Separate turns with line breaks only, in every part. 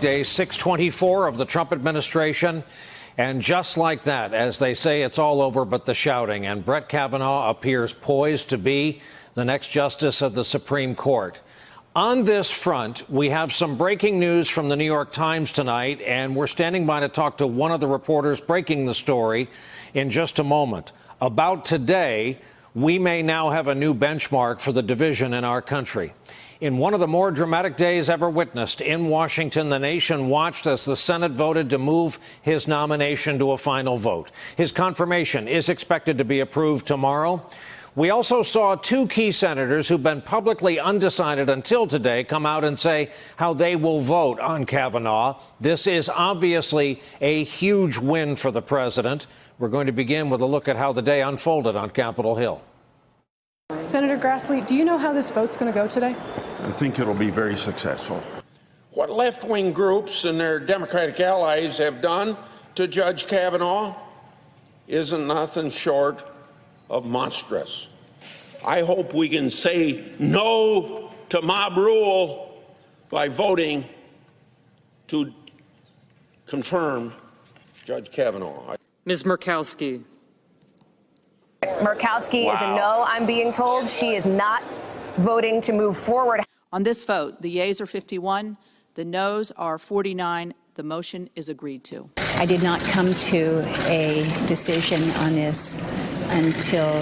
day 624 of the Trump administration. And just like that, as they say, it's all over but the shouting. And Brett Kavanaugh appears poised to be the next justice of the Supreme Court. On this front, we have some breaking news from the New York Times tonight, and we're standing by to talk to one of the reporters breaking the story in just a moment. About today, we may now have a new benchmark for the division in our country. In one of the more dramatic days ever witnessed in Washington, the nation watched as the Senate voted to move his nomination to a final vote. His confirmation is expected to be approved tomorrow. We also saw two key senators who've been publicly undecided until today come out and say how they will vote on Kavanaugh. This is obviously a huge win for the president. We're going to begin with a look at how the day unfolded on Capitol Hill.
Senator Grassley, do you know how this vote's going to go today?
I think it'll be very successful.
What left-wing groups and their Democratic allies have done to Judge Kavanaugh isn't nothing short of monstrous. I hope we can say no to mob rule by voting to confirm Judge Kavanaugh.
Ms. Murkowski.
Murkowski is a no, I'm being told. She is not voting to move forward.
On this vote, the yeas are 51, the noes are 49. The motion is agreed to.
I did not come to a decision on this until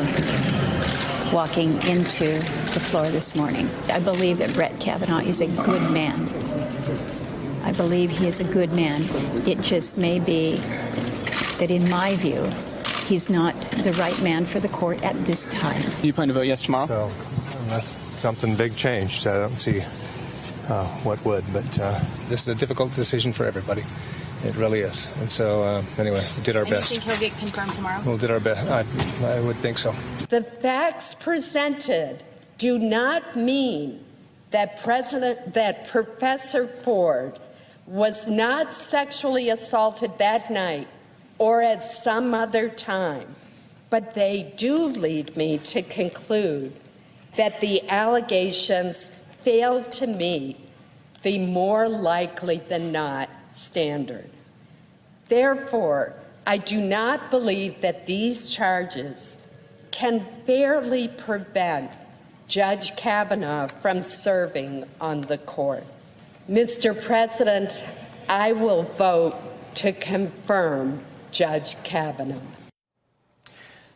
walking into the floor this morning. I believe that Brett Kavanaugh is a good man. I believe he is a good man. It just may be that, in my view, he's not the right man for the court at this time.
Do you plan to vote yes tomorrow?
So, unless something big changed, I don't see what would. But this is a difficult decision for everybody. It really is. And so, anyway, we did our best.
You think he'll get confirmed tomorrow?
We did our best. I would think so.
The facts presented do not mean that Professor Ford was not sexually assaulted that night or at some other time, but they do lead me to conclude that the allegations failed to meet the more likely than not standard. Therefore, I do not believe that these charges can fairly prevent Judge Kavanaugh from serving on the court. Mr. President, I will vote to confirm Judge Kavanaugh.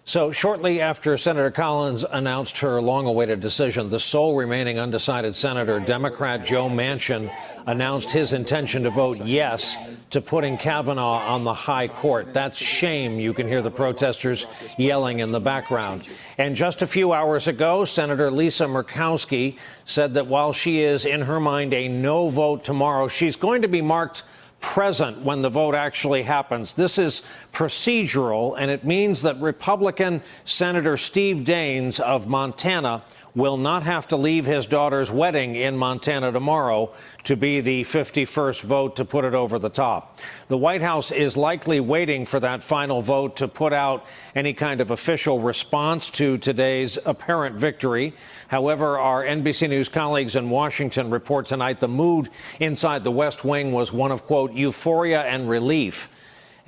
So shortly after Senator Collins announced her long-awaited decision, the sole remaining undecided senator, Democrat Joe Manchin, announced his intention to vote yes to putting Kavanaugh on the high court. That's shame, you can hear the protesters yelling in the background. And just a few hours ago, Senator Lisa Murkowski said that while she is, in her mind, a no vote tomorrow, she's going to be marked present when the vote actually happens. This is procedural, and it means that Republican Senator Steve Daines of Montana will not have to leave his daughter's wedding in Montana tomorrow to be the 51st vote to put it over the top. The White House is likely waiting for that final vote to put out any kind of official response to today's apparent victory. However, our NBC News colleagues in Washington report tonight the mood inside the West Wing was one of, quote, euphoria and relief.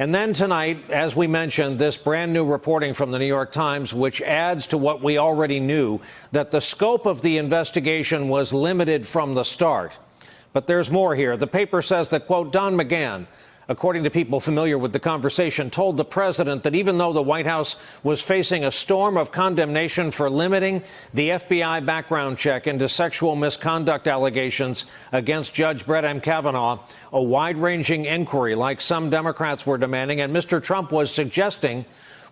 And then tonight, as we mentioned, this brand new reporting from the New York Times, which adds to what we already knew, that the scope of the investigation was limited from the start. But there's more here. The paper says that, quote, Don McGahn, according to people familiar with the conversation, told the president that even though the White House was facing a storm of condemnation for limiting the FBI background check into sexual misconduct allegations against Judge Brett M. Kavanaugh, a wide-ranging inquiry like some Democrats were demanding and Mr. Trump was suggesting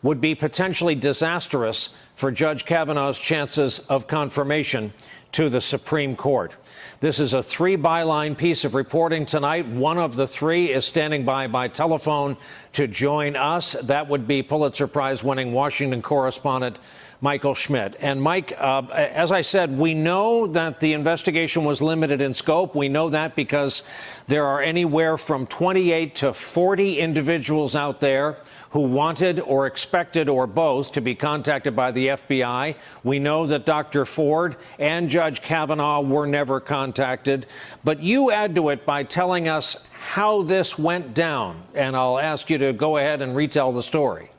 would be potentially disastrous for Judge Kavanaugh's chances of confirmation to the Supreme Court. This is a three-byline piece of reporting tonight. One of the three is standing by telephone to join us. That would be Pulitzer Prize-winning Washington correspondent Michael Schmidt. And Mike, as I said, we know that the investigation was limited in scope. We know that because there are anywhere from 28 to 40 individuals out there who wanted or expected or both to be contacted by the FBI. We know that Dr. Ford and Judge Kavanaugh were never contacted. But you add to it by telling us how this went down. And I'll ask you to go ahead and retell the story.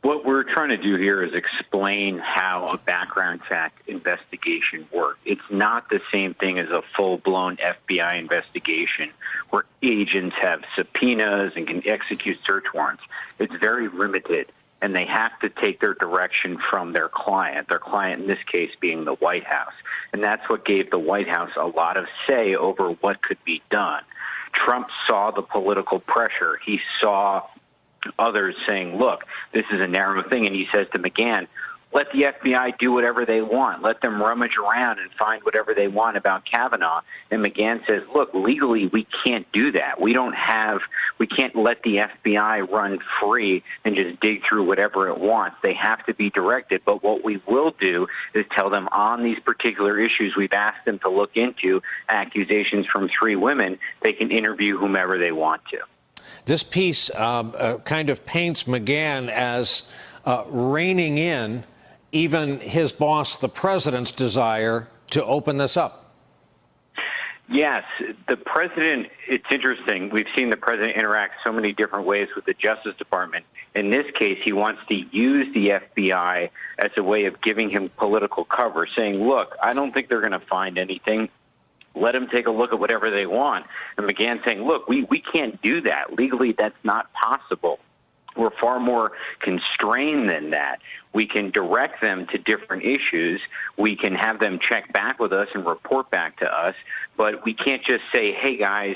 What we're trying to do here is explain how a background check investigation works. It's not the same thing as a full-blown FBI investigation where agents have subpoenas and can execute search warrants. It's very limited, and they have to take their direction from their client in this case being the White House. And that's what gave the White House a lot of say over what could be done. Trump saw the political pressure. He saw others saying, look, this is a narrow thing. And he says to McGahn, let the FBI do whatever they want. Let them rummage around and find whatever they want about Kavanaugh. And McGahn says, look, legally, we can't do that. We can't let the FBI run free and just dig through whatever it wants. They have to be directed. But what we will do is tell them on these particular issues we've asked them to look into, accusations from 3 women, they can interview whomever they want to.
This piece kind of paints McGahn as reining in even his boss, the president's desire to open this up.
Yes, the president, it's interesting. We've seen the president interact so many different ways with the Justice Department. In this case, he wants to use the FBI as a way of giving him political cover, saying, look, I don't think they're going to find anything. Let them take a look at whatever they want. And McGahn saying, look, we can't do that. Legally, that's not possible. We're far more constrained than that. We can direct them to different issues. We can have them check back with us and report back to us. But we can't just say, hey, guys,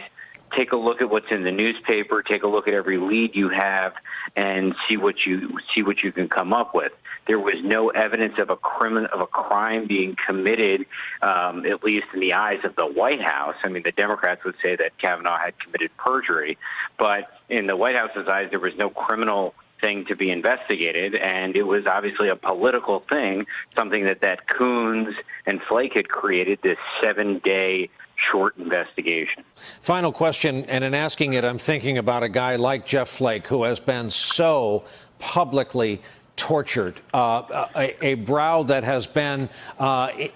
take a look at what's in the newspaper, take a look at every lead you have, and see what you can come up with. There was no evidence of a crime being committed, at least in the eyes of the White House. I mean, the Democrats would say that Kavanaugh had committed perjury, but in the White House's eyes, there was no criminal thing to be investigated, and it was obviously a political thing, something that Coons and Flake had created, this 7-day short investigation.
Final question, and in asking it, I'm thinking about a guy like Jeff Flake, who has been so publicly tortured, a brow that has been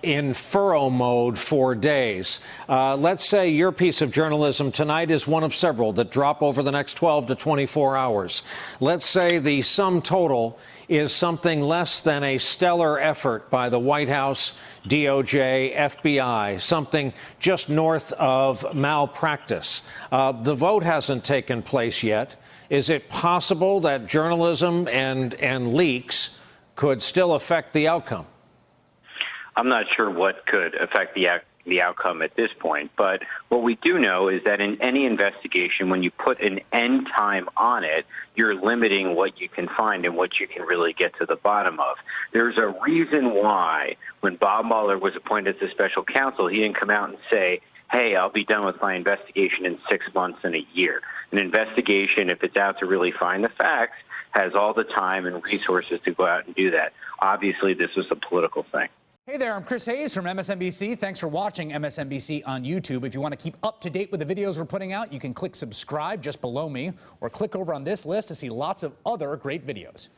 in furrow mode for days. Let's say your piece of journalism tonight is one of several that drop over the next 12 to 24 hours. Let's say the sum total is something less than a stellar effort by the White House, DOJ, FBI, something just north of malpractice. The vote hasn't taken place yet. Is it possible that journalism and leaks could still affect the outcome?
I'm not sure what could affect the outcome at this point, but what we do know is that in any investigation, when you put an end time on it, you're limiting what you can find and what you can really get to the bottom of. There's a reason why when Bob Mueller was appointed as special counsel, he didn't come out and say, hey, I'll be done with my investigation in 6 months and a year. An investigation, if it's out to really find the facts, has all the time and resources to go out and do that. Obviously, this was a political thing.
Hey there, I'm Chris Hayes from MSNBC. Thanks for watching MSNBC on YouTube. If you want to keep up to date with the videos we're putting out, you can click subscribe just below me or click over on this list to see lots of other great videos.